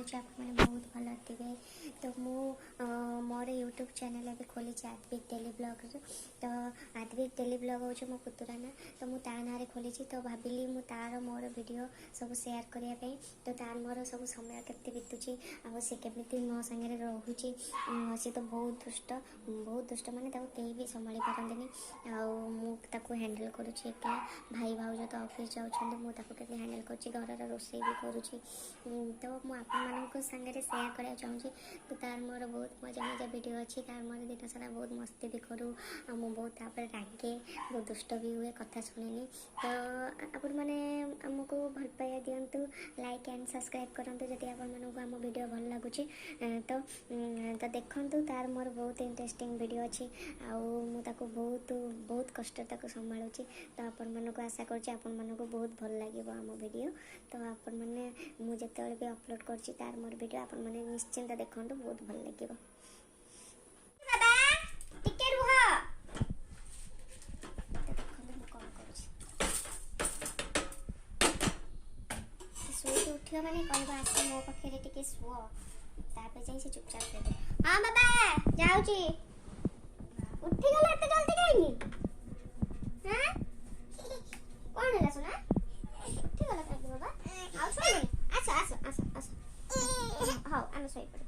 करुँच आपने बहुत भल थे। तो मु मोर यूट्यूब चैनल अभी खोली आद्विक डेली ब्लॉग। तो आद्विक डेली ब्लॉग हूँ मो पुतुरा ना, तो मुझे ता ना खोली। तो भाविली मु तार मोर वीडियो सब शेयर करने। तो तार मोर सब समय केते बीतुची से केमी मो सागर रोचे। सी तो बहुत दुष्ट माने कहीं भी संभाली पारती आक हैंडल करुँची एकला। भाई भाउज तो ऑफिस जाऊँ मुझे हैंडल कर रोषे भी करुँची। तो मुझे सागर शेयर करने चाहूँगी। तो तार मोर बहुत मजा मजा वीडियो अच्छी। तार मोर दिन सारा बहुत मस्ती भी करूँ बहुत रागे बहुत दुष्ट भी हुए कथा शुणेनि। तो आपण मैंने आमको भल पाइबा दिंतु लाइक एंड सब्सक्राइब करूँ जदि आम वीडियो भल लगुच। तो देखूँ तार मोर बहुत इंटरेस्टिंग वीडियो अच्छी आको बहुत बहुत कष्ट संभालुची। तो आपण मानक आशा करछि आपण मानक बहुत भल लगे आम वीडियो। तो आपण मैंने मुझे भी अपलोड करछि तार मोर वीडियो आपण मैंने निश्चिंत देखो बहुत भल लगे। उठ मैंने कह आस मो पाखे टे शुओ तापर जा चुपचाप देते। हाँ बाबा जाऊँगी उठीगल एत जल्दी कहीं हाँ कौन है सुना उठीगल कहीं बाबा आउ शोनी आस आस आस आस हाँ आम शोई पड़।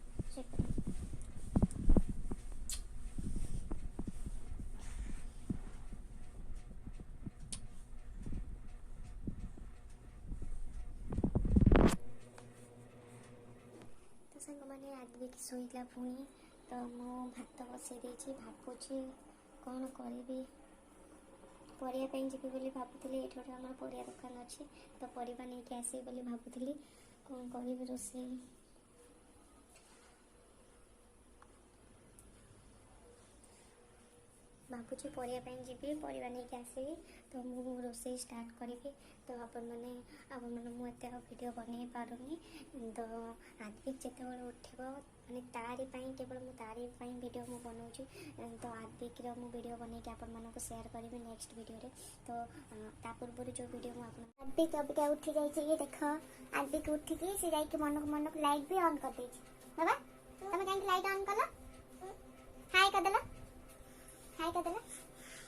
मैंने आद्विक शोला पुणी। तो मु भात बसई देछि भावुची कौन करी पढ़ाई जी बोली भावुली। ये गोटे आम परिया दुकान अच्छी तो परिवा नहीं कि आसबी बोली भावुली कौन करी रोषे। भावुची पढ़ाई जी परिवा नहीं कि आसबी तो मु रोषे स्टार्ट करी। तो आपण मैंने मुझे वीडियो बन पारूनी। तो आद्विक जिते उठे माने तारी केवल मु तारी वीडियो मु बनाऊँ। तो आद्विक वीडियो बनई आपण मानक शेयर करी नेक्स्ट वीडियो रे। तो ता पूर्व जो वीडियो मु आद्विक अबिका उठी जाइए देख आद्विक उठिकी से जाइए मनक मनक लाइट भी ऑन कर देछि। बाबा तुम कहीं लाइट ऑन कल हाय कर हाय कर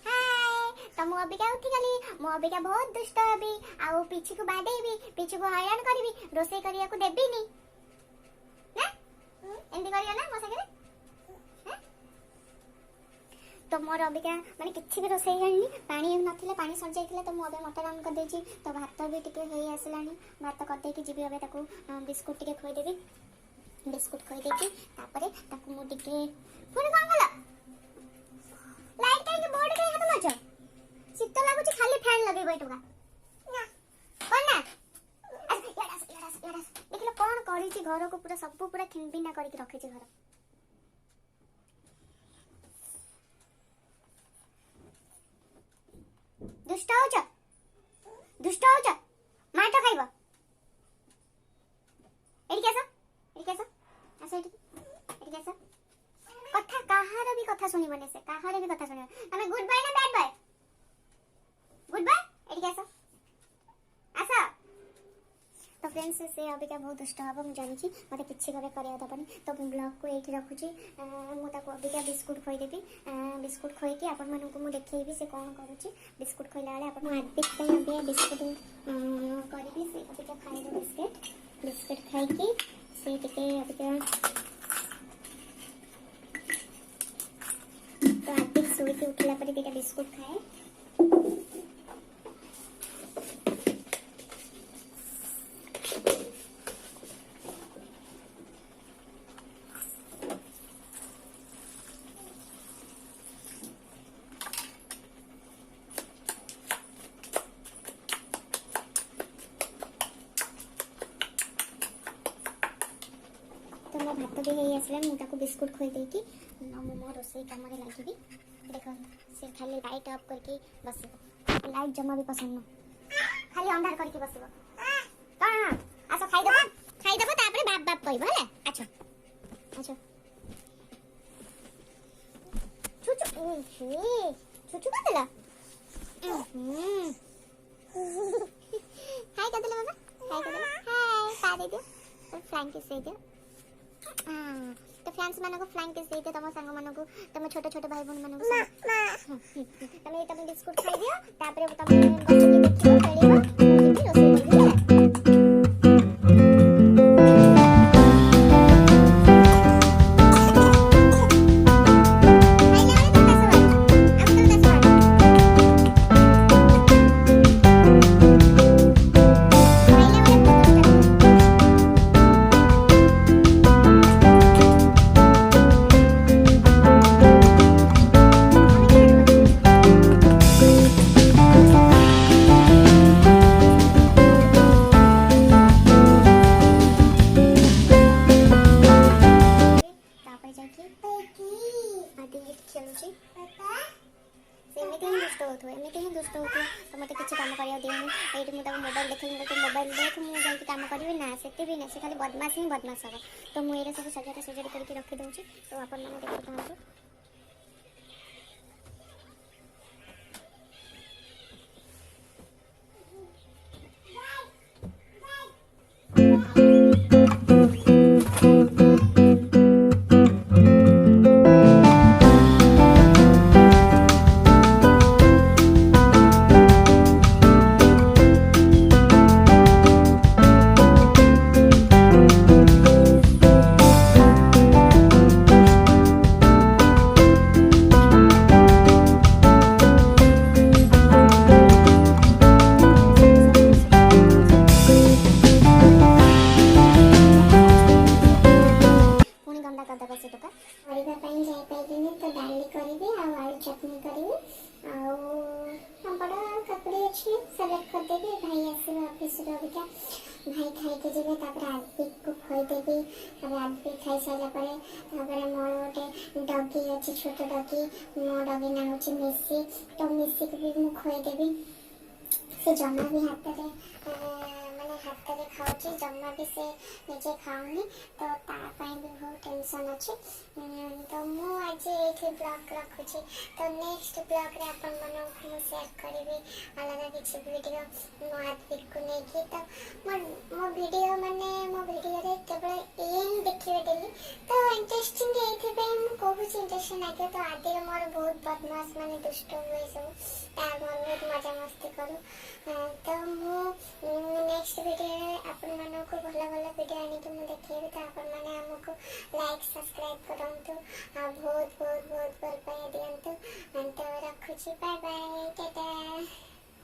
हाय। तो मु अबिका उठी गली मु अबिका बहुत दुष्ट हेबी आउ पीछे को बाडेबी पीछे को हैरान करबी रोषे करिया को देबीनी ना एंदी करिया ना मो सागरे हैं। तो मोर अबिका माने किछि भी रोषे जानी पानी नथिले पानी सर जाइथिले। तो मु अबे मोटर ऑन कर देछि। तो भात भी टिके हेई आसलानी भात कर देकी जीबी अबे ताको बिस्कुट टिके खोई देबी बिस्कुट खोई देकी तापरे ताको मु टिके पुनी कोन गला लाइट के बोर्ड के हाथ मच शीत लागुच खाली फैन लगे बैठोगा ना कौन ना देखिल कौन करी घर को पूरा सब पूरा खिनबिना करके रखे घर। दुष्ट होच माट खाइब एडी केस आसे एडी केस कथा कहार भी कथा सुनिबने से कहार भी कथा सुनिबने तमे गुड बाय ना बैड बाय गुड बाय एडी केस आसा। तो फ्रेंड्स से अबिका बहुत दुष्ट हम मुझे जानी मत कि करिया दबनी। तो ब्लॉग को ये रखुची मुझे अबिका बिस्कुट खोईदेवी बिस्कुट खोईकी आपण मानक मुझे देखी से कौन करुच्ची बिस्कुट खोईला बेले आप आद्विक बिस्कुट करी से अबिका खाइब बिस्कुट खाई से अबिका। तो आद्विक शोई उठला पर दीटा बिस्कुट खाए। तो मो भात भी हो आसला मुझे बिस्कुट खोई देकी मो रोषे कम लगे। देख से खाली लाइट ऑफ करके बस लाइट जमा भी पसंद न खाली अंधार करके बस कौन आस खाईदेव तापर बाप बाप कहब है। अच्छा अच्छा छुचु कर देला हाय कर देला बाबा हाय कर देला हाय पा दे दियो फ्लाइंग किस दे दियो। हाँ तो फ्रेंड्स मानको फ्लाइंग किस दे दियो तम संग मानको तम छोट छोट भाई बहन मानको तमे बिस्कुट खाइ दियो तापर तमे बसिके देखियो खेलिबो रोसई करबी। एमती ही दुष्ट हो तो मत किसी कम कर ये मुझे मोबाइल देख मोबाइल देख मुझे कम करी ना से भी ना से खाली बदमाश ही बदमाश हम तो मुझे सब सजाड़ा सजाड़ी करके रखीदे तो आपण मैंने देखी था। तो डाली करी आलू चटनी करी पापड़ काकुड़ी अच्छी सेलेक्ट करदेवी भाई आसवे ऑफिस अबिका भाई खाई के जीवे आदविक को खुईदेवी आदविक खाई सारापर मोर गोटे डगी अच्छी छोट डगी मो डगी ना हूँ मिसी तो मिसी को भी मुझे खुईदेवी से जमा भी हाथ माने हाथ में खाऊँ जमा भी से निजे खाऊनी तो तापाई भी बहुत टेंशन अच्छे तो मुझे ये ब्लॉग रखुची तो नेक्स्ट ब्लॉग रे अपन मन शेयर करी अलग किसी वीडियो मो आदविक को लेकिन तो मो वीडियो माने मो वीडियो रे केवल एम देखिए डेली तो इंटरेस्टिंग ये कहूँ इंटरेस्टिंग लगे तो आदि मोर बहुत बदमाश माने दुष्ट हुए सब तार मन बहुत मजा मस्ती करूँ तो नेक्स्ट वीडियो अपन मानक भल भल वीडियो आनी देखिए तो अपन मैंने आमको लाइक सब्सक्राइब करूँ बहुत बहुत बहुत भल पाई दिंतु तो रखुची बाय बाय।